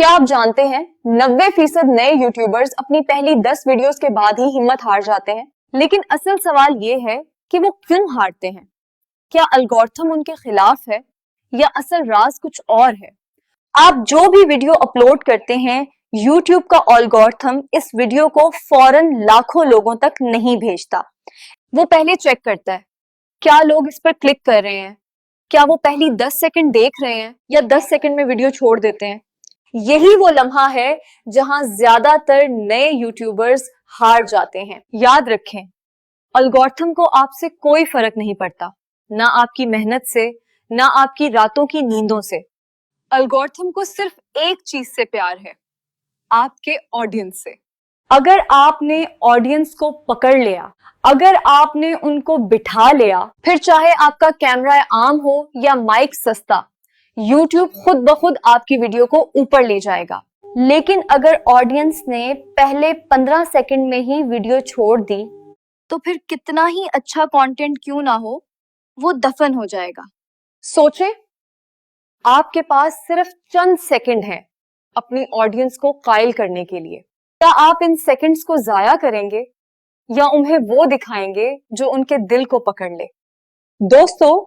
क्या आप जानते हैं 90% नए यूट्यूबर्स अपनी पहली 10 वीडियोस के बाद ही हिम्मत हार जाते हैं। लेकिन असल सवाल ये है कि वो क्यों हारते हैं। क्या एल्गोरिथम उनके खिलाफ है या असल राज कुछ और है। आप जो भी वीडियो अपलोड करते हैं, यूट्यूब का एल्गोरिथम इस वीडियो को फौरन लाखों लोगों तक नहीं भेजता। वो पहले चेक करता है क्या लोग इस पर क्लिक कर रहे हैं, क्या वो पहली 10 सेकंड देख रहे हैं या 10 सेकंड में वीडियो छोड़ देते हैं। यही वो लम्हा है जहां ज्यादातर नए यूट्यूबर्स हार जाते हैं। याद रखें, एल्गोरिथम को आपसे कोई फर्क नहीं पड़ता, ना आपकी मेहनत से, ना आपकी रातों की नींदों से। एल्गोरिथम को सिर्फ एक चीज से प्यार है, आपके ऑडियंस से। अगर आपने ऑडियंस को पकड़ लिया, अगर आपने उनको बिठा लिया, फिर चाहे आपका कैमरा आम हो या माइक सस्ता, YouTube खुद ब खुद आपकी वीडियो को ऊपर ले जाएगा। लेकिन अगर ऑडियंस ने पहले 15 सेकंड में ही वीडियो छोड़ दी, तो फिर कितना ही अच्छा कंटेंट क्यों ना हो, वो दफन हो जाएगा। सोचें, आपके पास सिर्फ चंद सेकंड हैं अपनी ऑडियंस को कायल करने के लिए। क्या आप इन सेकंड्स को जाया करेंगे या उन्हें वो दिखाएंगे जो उनके दिल को पकड़ ले। दोस्तों,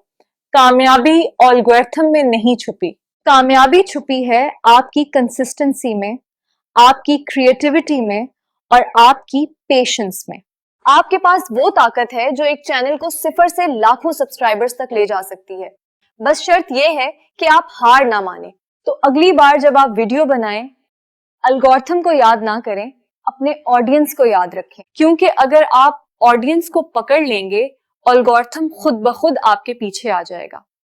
कामयाबी एल्गोरिथम में नहीं छुपी, कामयाबी छुपी है आपकी कंसिस्टेंसी में, आपकी क्रिएटिविटी में और आपकी पेशेंस में। आपके पास वो ताकत है जो एक चैनल को सिफर से लाखों सब्सक्राइबर्स तक ले जा सकती है। बस शर्त यह है कि आप हार ना माने। तो अगली बार जब आप वीडियो बनाएं, एल्गोरिथम को याद ना करें, अपने ऑडियंस को याद रखें। क्योंकि अगर आप ऑडियंस को पकड़ लेंगे, एल्गोरिथम खुद ब खुद आपके पीछे आ जाएगा।